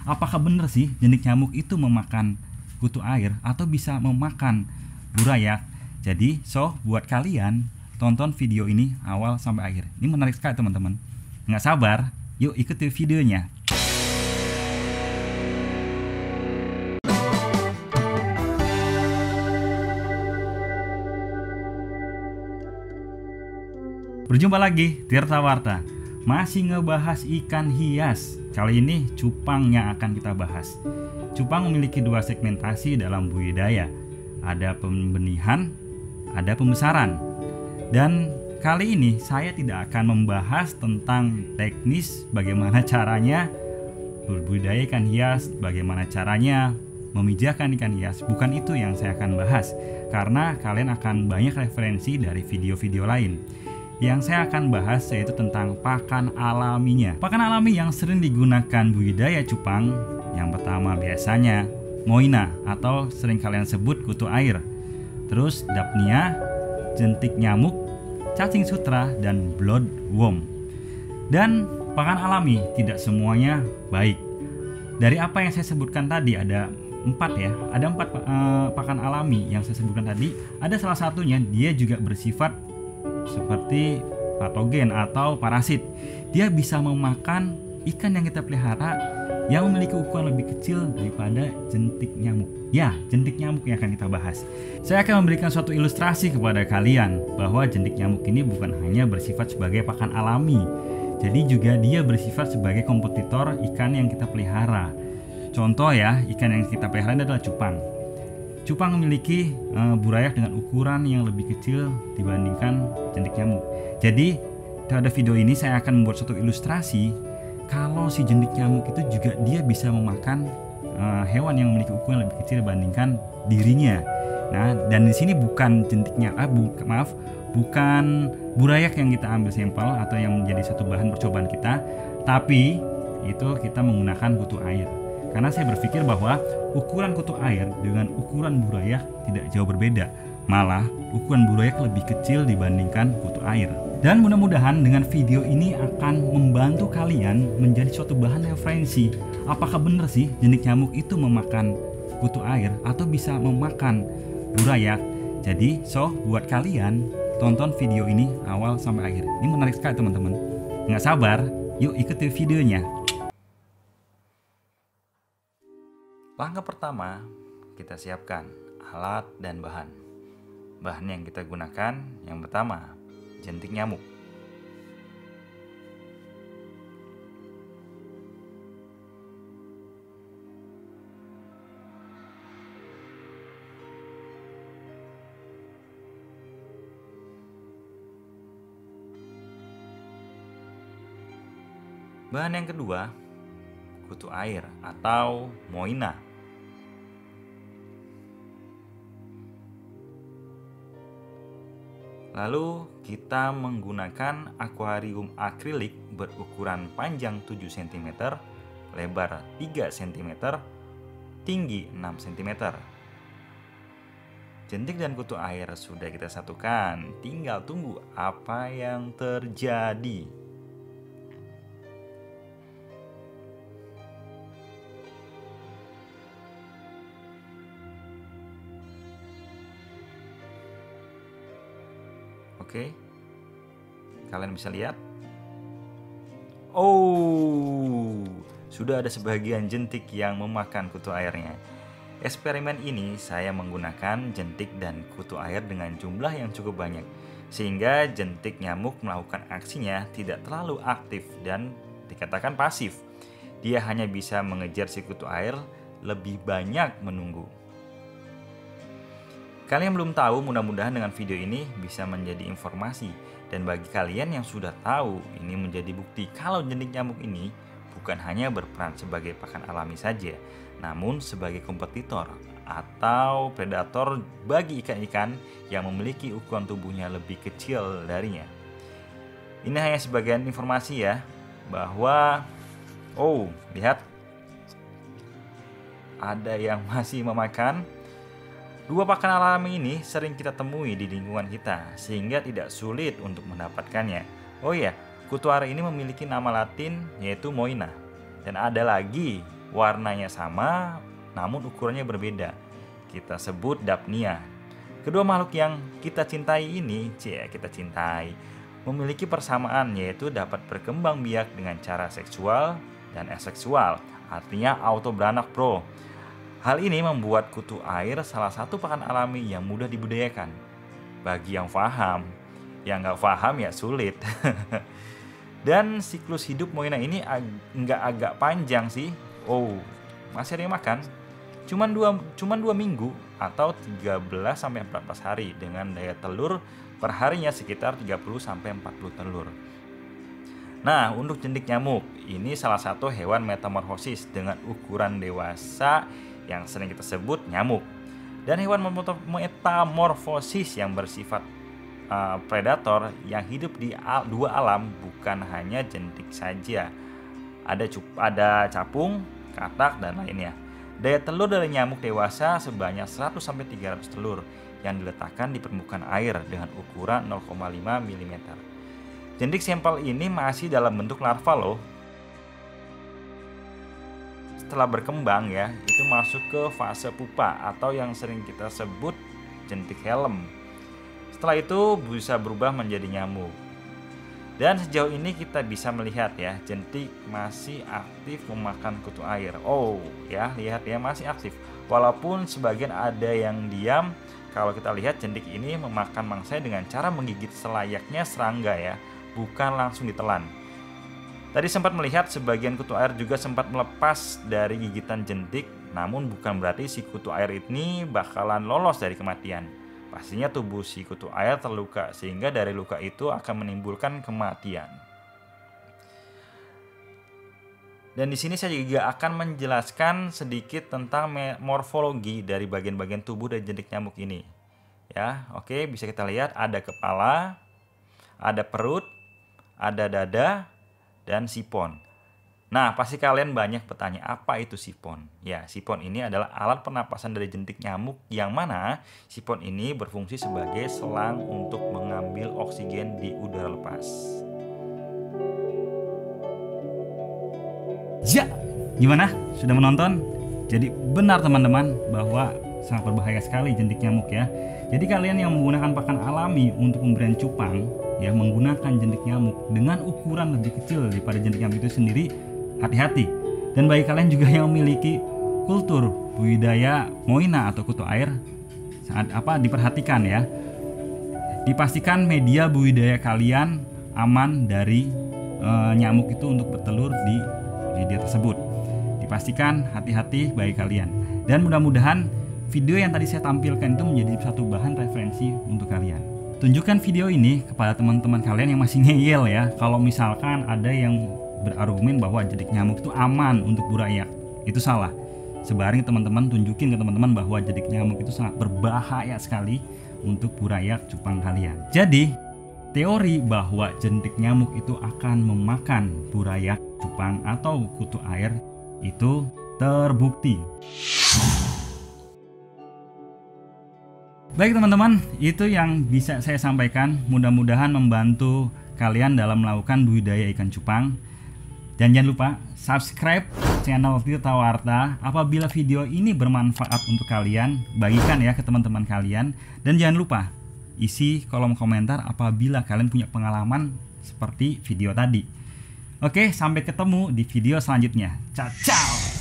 apakah benar sih jentik nyamuk itu memakan kutu air atau bisa memakan burayak? Jadi, buat kalian tonton video ini awal sampai akhir. Ini menarik sekali teman-teman. Nggak sabar, yuk ikuti videonya. Berjumpa lagi Tirta Warta. Masih ngebahas ikan hias. Kali ini cupang yang akan kita bahas. Cupang memiliki dua segmentasi dalam budidaya. Ada pembenihan, ada pembesaran. Dan kali ini saya tidak akan membahas tentang teknis bagaimana caranya berbudidaya ikan hias, bagaimana caranya memijahkan ikan hias. Bukan itu yang saya akan bahas, karena kalian akan banyak referensi dari video-video lain. Yang saya akan bahas yaitu tentang pakan alaminya. Pakan alami yang sering digunakan budidaya cupang, yang pertama biasanya moina atau sering kalian sebut kutu air. Terus dapnia, jentik nyamuk, cacing sutra, dan bloodworm. Dan pakan alami tidak semuanya baik. Dari apa yang saya sebutkan tadi ada empat pakan alami yang saya sebutkan tadi. Ada salah satunya dia juga bersifat seperti patogen atau parasit. Dia bisa memakan ikan yang kita pelihara yang memiliki ukuran lebih kecil daripada jentik nyamuk. Ya, jentik nyamuk yang akan kita bahas. Saya akan memberikan suatu ilustrasi kepada kalian bahwa jentik nyamuk ini bukan hanya bersifat sebagai pakan alami, jadi juga dia bersifat sebagai kompetitor ikan yang kita pelihara. Contoh ya, ikan yang kita pelihara adalah cupang. Cupang memiliki burayak dengan ukuran yang lebih kecil dibandingkan jentik nyamuk. Jadi pada video ini saya akan membuat suatu ilustrasi kalau si jentik nyamuk itu juga dia bisa memakan hewan yang memiliki ukuran lebih kecil dibandingkan dirinya. Nah, dan di sini bukan bukan burayak yang kita ambil sampel atau yang menjadi satu bahan percobaan kita, tapi itu kita menggunakan kutu air. Karena saya berpikir bahwa ukuran kutu air dengan ukuran burayak tidak jauh berbeda. Malah ukuran burayak lebih kecil dibandingkan kutu air. Dan mudah-mudahan dengan video ini akan membantu kalian menjadi suatu bahan referensi. Apakah benar sih jentik nyamuk itu memakan kutu air atau bisa memakan burayak? Jadi buat kalian tonton video ini awal sampai akhir. Ini menarik sekali teman-teman. Nggak sabar, yuk ikuti videonya. Langkah pertama, kita siapkan alat dan bahan. Bahan yang kita gunakan yang pertama, jentik nyamuk. Bahan yang kedua, kutu air atau moina. Lalu kita menggunakan akuarium akrilik berukuran panjang 7 cm, lebar 3 cm, tinggi 6 cm. Jentik dan kutu air sudah kita satukan, tinggal tunggu apa yang terjadi. Oke, kalian bisa lihat. Sudah ada sebagian jentik yang memakan kutu airnya. Eksperimen ini saya menggunakan jentik dan kutu air dengan jumlah yang cukup banyak, sehingga jentik nyamuk melakukan aksinya tidak terlalu aktif dan dikatakan pasif. Dia hanya bisa mengejar si kutu air, lebih banyak menunggu. Kalian belum tahu, mudah-mudahan dengan video ini bisa menjadi informasi. Dan bagi kalian yang sudah tahu, ini menjadi bukti kalau jentik nyamuk ini bukan hanya berperan sebagai pakan alami saja, namun sebagai kompetitor atau predator bagi ikan-ikan yang memiliki ukuran tubuhnya lebih kecil darinya. Ini hanya sebagian informasi ya, bahwa lihat, ada yang masih memakan. Dua pakan alami ini sering kita temui di lingkungan kita, sehingga tidak sulit untuk mendapatkannya. Oh iya, kutu air ini memiliki nama latin yaitu moina. Dan ada lagi warnanya sama namun ukurannya berbeda. Kita sebut Daphnia. Kedua makhluk yang kita cintai ini, memiliki persamaan, yaitu dapat berkembang biak dengan cara seksual dan aseksual, artinya auto beranak bro. Hal ini membuat kutu air salah satu pakan alami yang mudah dibudidayakan. Bagi yang paham, yang nggak paham ya sulit. Dan siklus hidup Moina ini nggak agak panjang sih. Oh, masih ada yang makan. Cuman 2 minggu atau 13-14 hari dengan daya telur per harinya sekitar 30-40 telur. Nah, untuk jentik nyamuk, ini salah satu hewan metamorfosis dengan ukuran dewasa yang sering kita sebut nyamuk. Dan hewan metamorfosis yang bersifat predator yang hidup di dua alam, bukan hanya jentik saja. Ada capung, katak, dan lainnya. Daya telur dari nyamuk dewasa sebanyak 100-300 telur yang diletakkan di permukaan air dengan ukuran 0,5 mm. Jentik sampel ini masih dalam bentuk larva loh. Setelah berkembang ya, itu masuk ke fase pupa atau yang sering kita sebut jentik helm. Setelah itu bisa berubah menjadi nyamuk. Dan sejauh ini kita bisa melihat ya, jentik masih aktif memakan kutu air. Oh ya, lihat ya, masih aktif. Walaupun sebagian ada yang diam, kalau kita lihat jentik ini memakan mangsanya dengan cara menggigit selayaknya serangga ya, bukan langsung ditelan. Tadi sempat melihat sebagian kutu air juga sempat melepas dari gigitan jentik, namun bukan berarti si kutu air ini bakalan lolos dari kematian. Pastinya tubuh si kutu air terluka, sehingga dari luka itu akan menimbulkan kematian. Dan di sini saya juga akan menjelaskan sedikit tentang morfologi dari bagian-bagian tubuh dari jentik nyamuk ini. Ya, oke, bisa kita lihat ada kepala, ada perut, ada dada, dan sipon. Nah, pasti kalian banyak bertanya, apa itu sipon? Ya, sipon ini adalah alat pernapasan dari jentik nyamuk yang mana sipon ini berfungsi sebagai selang untuk mengambil oksigen di udara lepas. Ya, gimana? Sudah menonton? Jadi benar teman-teman bahwa sangat berbahaya sekali jentik nyamuk ya. Jadi kalian yang menggunakan pakan alami untuk pemberian cupang ya, menggunakan jentik nyamuk dengan ukuran lebih kecil daripada jentik nyamuk itu sendiri, hati-hati. Dan bagi kalian juga yang memiliki kultur budidaya Moina atau kutu air, diperhatikan ya. Dipastikan media budidaya kalian aman dari nyamuk itu untuk bertelur di media tersebut. Dipastikan hati-hati bagi kalian. Dan mudah-mudahan video yang tadi saya tampilkan itu menjadi satu bahan referensi untuk kalian. Tunjukkan video ini kepada teman-teman kalian yang masih ngeyel ya. Kalau misalkan ada yang berargumen bahwa jentik nyamuk itu aman untuk burayak, itu salah. Sebaring teman-teman, tunjukin ke teman-teman bahwa jentik nyamuk itu sangat berbahaya sekali untuk burayak cupang kalian. Jadi teori bahwa jentik nyamuk itu akan memakan burayak cupang atau kutu air itu terbukti. Baik teman-teman, itu yang bisa saya sampaikan. Mudah-mudahan membantu kalian dalam melakukan budidaya ikan cupang. Dan jangan lupa subscribe channel Tirta Warta. Apabila video ini bermanfaat untuk kalian, bagikan ya ke teman-teman kalian. Dan jangan lupa isi kolom komentar apabila kalian punya pengalaman seperti video tadi. Oke, sampai ketemu di video selanjutnya. Ciao.